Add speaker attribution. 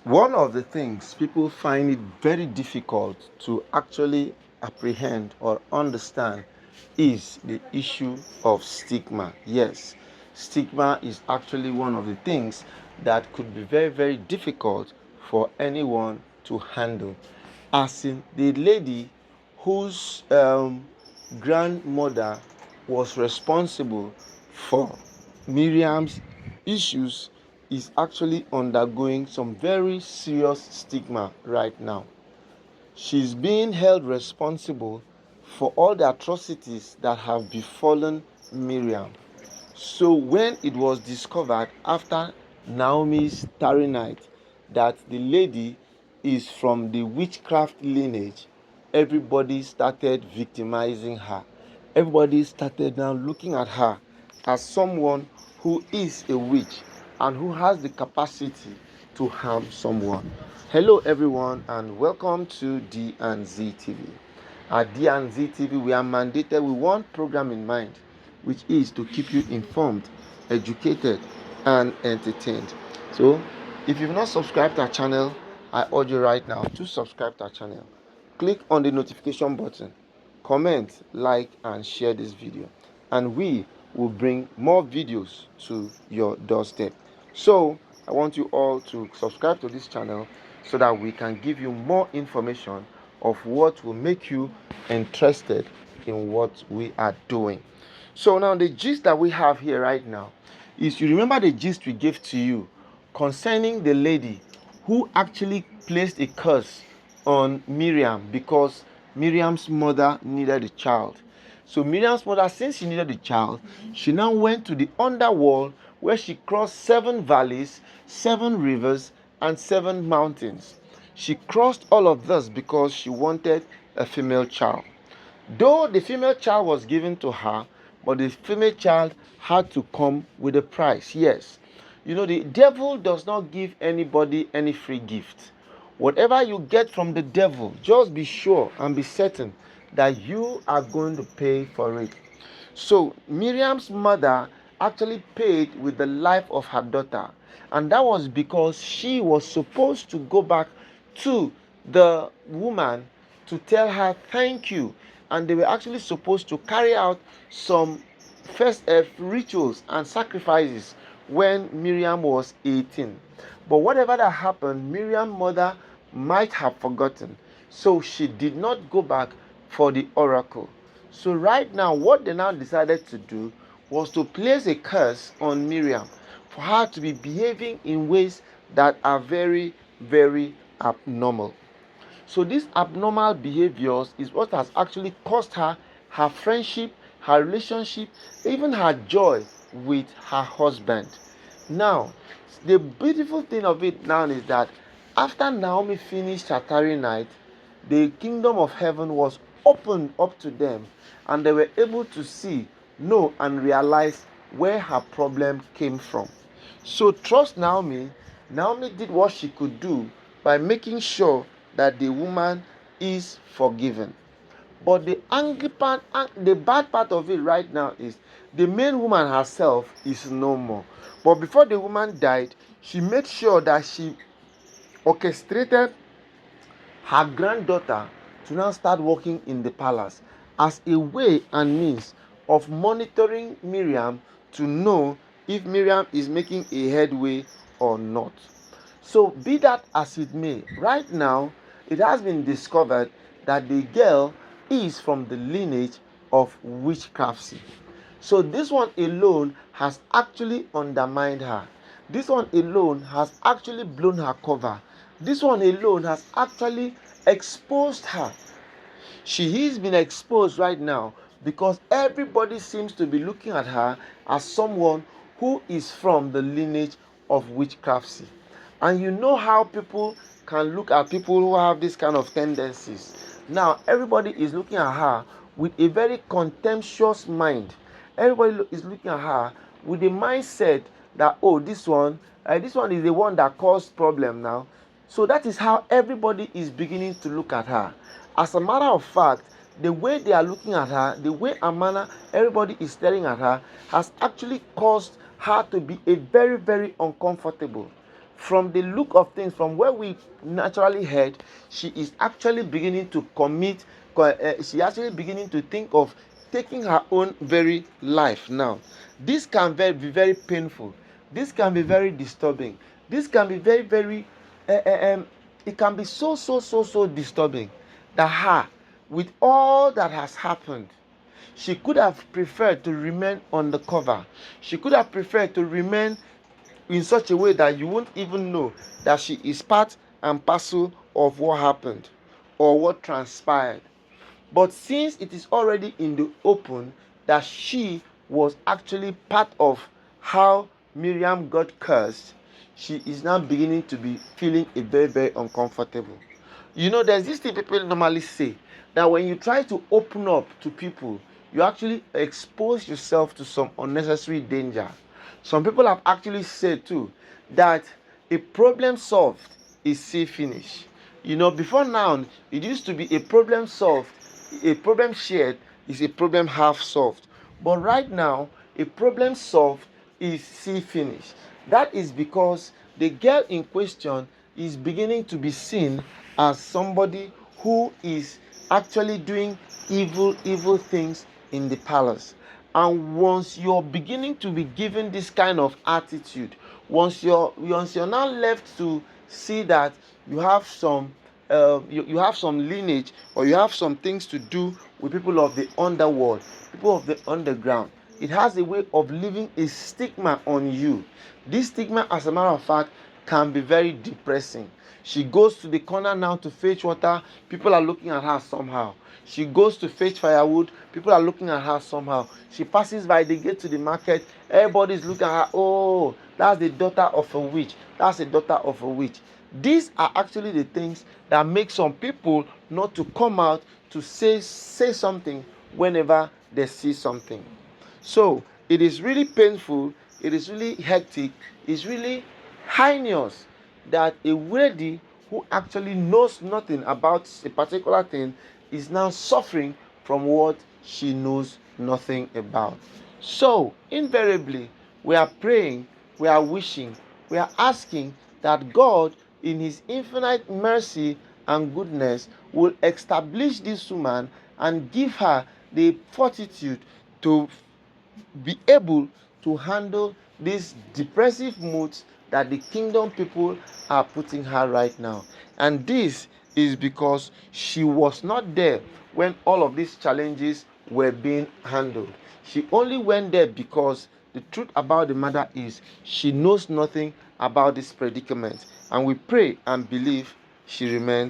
Speaker 1: One of the things people find it very difficult to actually apprehend or understand is the issue of stigma. Yes, stigma is actually one of the things that could be very, very difficult for anyone to handle. As in the lady whose grandmother was responsible for Miriam's issues is actually undergoing some very serious stigma right now. She's being held responsible for all the atrocities that have befallen Miriam. So when it was discovered after Naomi's tarry night that the lady is from the witchcraft lineage, everybody started victimizing her. Everybody started now looking at her as someone who is a witch and who has the capacity to harm someone. Hello everyone and welcome to D&Z TV. At D&Z TV we are mandated with one program in mind, which is to keep you informed, educated, and entertained. So, if you've not subscribed to our channel, I urge you right now to subscribe to our channel. Click on the notification button, comment, like, and share this video, and we will bring more videos to your doorstep. So, I want you all to subscribe to this channel so that we can give you more information of what will make you interested in what we are doing. So now the gist that we have here right now is, you remember the gist we gave to you concerning the lady who actually placed a curse on Miriam because Miriam's mother needed a child. So Miriam's mother, since she needed a child, she now went to the underworld where she crossed 7 valleys, 7 rivers, and 7 mountains. She crossed all of this because she wanted a female child. Though the female child was given to her, but the female child had to come with a price. Yes. You know, the devil does not give anybody any free gift. Whatever you get from the devil, just be sure and be certain that you are going to pay for it. So Miriam's mother actually paid with the life of her daughter, and that was because she was supposed to go back to the woman to tell her thank you, and they were actually supposed to carry out some first rituals and sacrifices when Miriam was 18. But whatever that happened, Miriam's mother might have forgotten, so she did not go back for the oracle. So right now, what they now decided to do was to place a curse on Miriam for her to be behaving in ways that are very, very abnormal. So these abnormal behaviors is what has actually cost her her friendship, her relationship, even her joy with her husband. Now, the beautiful thing of it now is that after Naomi finished her tarry night, the kingdom of heaven was opened up to them, and they were able to see, know, and realize where her problem came from. So trust Naomi. Naomi did what she could do by making sure that the woman is forgiven. But the angry part, the bad part of it right now is the main woman herself is no more. But before the woman died, she made sure that she orchestrated her granddaughter to now start working in the palace as a way and means of monitoring Miriam to know if Miriam is making a headway or not. So be that as it may, right now it has been discovered that the girl is from the lineage of witchcraft. So this one alone has actually undermined her. This one alone has actually blown her cover. This one alone has actually exposed her. She is being exposed right now because everybody seems to be looking at her as someone who is from the lineage of witchcraft. And you know how people can look at people who have this kind of tendencies. Now everybody is looking at her with a very contemptuous mind. Everybody is looking at her with the mindset that, oh, this one is the one that caused problem now. So that is how everybody is beginning to look at her. As a matter of fact, the way they are looking at her, the way and manner everybody is staring at her, has actually caused her to be a very, very uncomfortable. from the look of things, from where we naturally heard, she is actually beginning to she actually beginning to think of taking her own very life now. This can be very painful. This can be very disturbing. This can be very, very, it can be so disturbing that her, with all that has happened, she could have preferred to remain on the cover. She could have preferred to remain in such a way that you won't even know that she is part and parcel of what happened or what transpired. But since it is already in the open that she was actually part of how Miriam got cursed, she is now beginning to be feeling a very, very uncomfortable. You know, there's this thing people normally say, that when you try to open up to people, you actually expose yourself to some unnecessary danger. Some people have actually said too that a problem solved is see finish. You know, before now, it used to be a problem solved, a problem shared is a problem half solved. But right now, a problem solved is see finish. That is because the girl in question is beginning to be seen as somebody who is actually doing evil things in the palace. And once you're beginning to be given this kind of attitude, once you're now left to see that you have some you have some lineage, or you have some things to do with people of the underworld, people of the underground, it has a way of leaving a stigma on you. This stigma, as a matter of fact, can be very depressing. She goes to the corner now to fetch water, people are looking at her somehow. She goes to fetch firewood, people are looking at her somehow. She passes by the gate to the market, everybody's looking at her. Oh, that's the daughter of a witch. That's the daughter of a witch. These are actually the things that make some people not to come out to say something whenever they see something. So it is really painful, it is really hectic, it's really heinous that a lady who actually knows nothing about a particular thing is now suffering from what she knows nothing about. So invariably, we are praying, we are wishing, we are asking that God, in His infinite mercy and goodness, will establish this woman and give her the fortitude to be able to handle these depressive moods that the kingdom people are putting her right now. And this is because she was not there when all of these challenges were being handled. She only went there because the truth about the matter is she knows nothing about this predicament. And we pray and believe she remains